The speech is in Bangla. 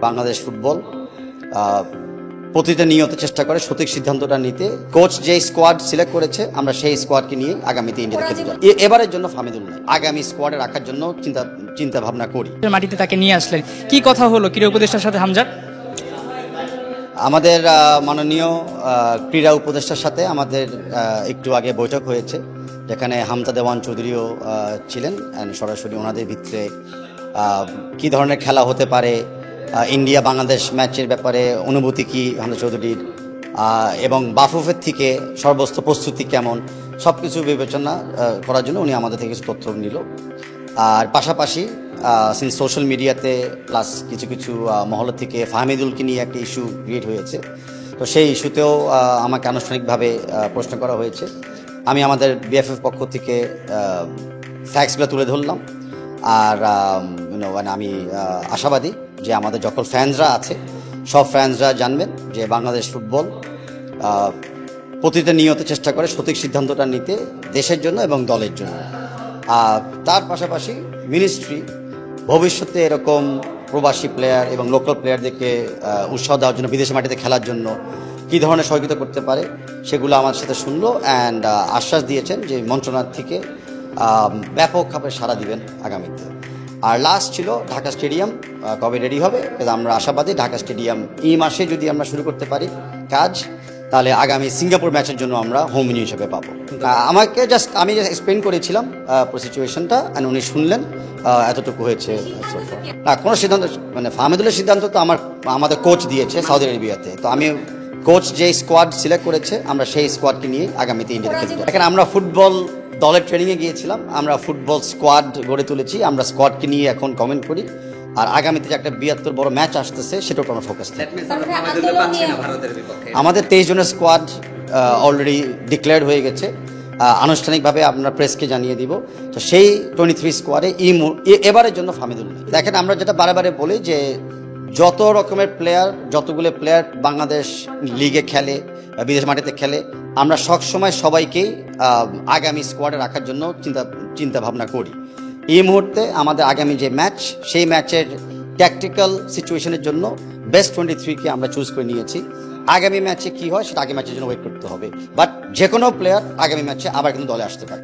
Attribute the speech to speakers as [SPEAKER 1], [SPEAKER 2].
[SPEAKER 1] বাংলাদেশ ফুটবল প্রতিটা নিয়ত চেষ্টা করে সঠিক সিদ্ধান্তটা নিতে। কোচ যে স্কোয়াড সিলেক্ট করেছে আমরা সেই স্কোয়াডকে নিয়ে আগামীতে ইন্ডিয়াতে খেলতে যাই। এবারের জন্য ফাহমিদুল নাই, আগামী স্কোয়াডে রাখার জন্য চিন্তা ভাবনা করি।
[SPEAKER 2] মাটিতে তাকে নিয়ে আসলেন, কি কথা হলো ক্রীড়া উপদেষ্টার সাথে হামজার?
[SPEAKER 1] আমাদের মাননীয় ক্রীড়া উপদেষ্টার সাথে আমাদের একটু আগে বৈঠক হয়েছে, যেখানে হামজা দেওয়ান চৌধুরীও ছিলেন। সরাসরি ওনাদের ভিতরে কী ধরনের খেলা হতে পারে, ইন্ডিয়া বাংলাদেশ ম্যাচের ব্যাপারে অনুভূতি কী হামজা চৌধুরীর, এবং বাফুফের থেকে সর্বোচ্চ প্রস্তুতি কেমন, সব কিছু বিবেচনা করার জন্য উনি আমাদের থেকে কিছু তথ্য নিল। আর পাশাপাশি সোশ্যাল মিডিয়াতে প্লাস কিছু মহল থেকে ফাহমিদুলকে নিয়ে একটা ইস্যু ক্রিয়েট হয়েছে, তো সেই ইস্যুতেও আমাকে আনুষ্ঠানিকভাবে প্রশ্ন করা হয়েছে। আমি আমাদের বিএফএফ পক্ষ থেকে ফ্যাক্টসগুলো তুলে ধরলাম। আর মানে আমি আশাবাদী যে আমাদের যখন ফ্যান্সরা আছে সব ফ্যান্সরা জানবেন যে বাংলাদেশ ফুটবল প্রতিটা নিয়ত চেষ্টা করে সঠিক সিদ্ধান্তটা নিতে দেশের জন্য এবং দলের জন্য। তার পাশাপাশি মিনিস্ট্রি ভবিষ্যতে এরকম প্রবাসী প্লেয়ার এবং লোকাল প্লেয়ারদেরকে উৎসাহ দেওয়ার জন্য, বিদেশি মাটিতে খেলার জন্য কী ধরনের সহযোগিতা করতে পারে সেগুলো আমার সাথে শুনলো। অ্যান্ড আশ্বাস দিয়েছেন যে মন্ত্রণালয় থেকে ব্যাপকভাবে সাড়া দিবেন আগামীতে। আর লাস্ট ছিল ঢাকা স্টেডিয়াম কবে রেডি হবে, আমরা আশাবাদী ঢাকা স্টেডিয়াম এই মাসে যদি আমরা শুরু করতে পারি কাজ, তাহলে আগামী সিঙ্গাপুর ম্যাচের জন্য আমরা হোম ভেন্যু হিসেবে পাবো। আমাকে আমি এক্সপ্লেন করেছিলাম সিচুয়েশনটা, অ্যান্ড উনি শুনলেন, এতটুকু হয়েছে। না কোনো সিদ্ধান্ত, মানে ফাহমিদুলের সিদ্ধান্ত তো আমাদের কোচ দিয়েছে সৌদি আরবিয়াতে, তো আমি কোচ যে স্কোয়াড সিলেক্ট করেছে আমরা সেই স্কোয়াডকে নিয়ে আগামীতে ইন্ডিয়াতে খেলতে যাই। এখানে আমরা ফুটবল দলের ট্রেনিংয়ে গিয়েছিলাম, আমরা ফুটবল স্কোয়াড গড়ে তুলেছি, আমরা স্কোয়াডকে নিয়ে এখন কমেন্ট করি। আর আগামীতে যে একটা 72 বড় ম্যাচ আসতেছে সেটাও আমরা ফোকাস করি। আমাদের 23 জনের স্কোয়াড অলরেডি ডিক্লেয়ার্ড হয়ে গেছে, আনুষ্ঠানিকভাবে আপনারা প্রেসকে জানিয়ে দিব। তো সেই 23 স্কোয়াডে এবারের জন্য ফাহমিদুল নাই। দেখেন, আমরা যেটা বারে বলি যে যত রকমের প্লেয়ার, যতগুলো প্লেয়ার বাংলাদেশ লিগে খেলে, বিদেশ মাটিতে খেলে, আমরা সবসময় সবাইকেই আগামী স্কোয়াডে রাখার জন্য চিন্তা ভাবনা করি। এই মুহূর্তে আমাদের আগামী যে ম্যাচ, সেই ম্যাচের ট্যাকটিক্যাল সিচুয়েশনের জন্য বেস্ট 23কে আমরা চুজ করে নিয়েছি। আগামী ম্যাচে কি হয় সেটা আগামী ম্যাচের জন্য ওয়েট করতে হবে, বাট যে কোনো প্লেয়ার আগামী ম্যাচে আবার কিন্তু দলে আসতে পারে।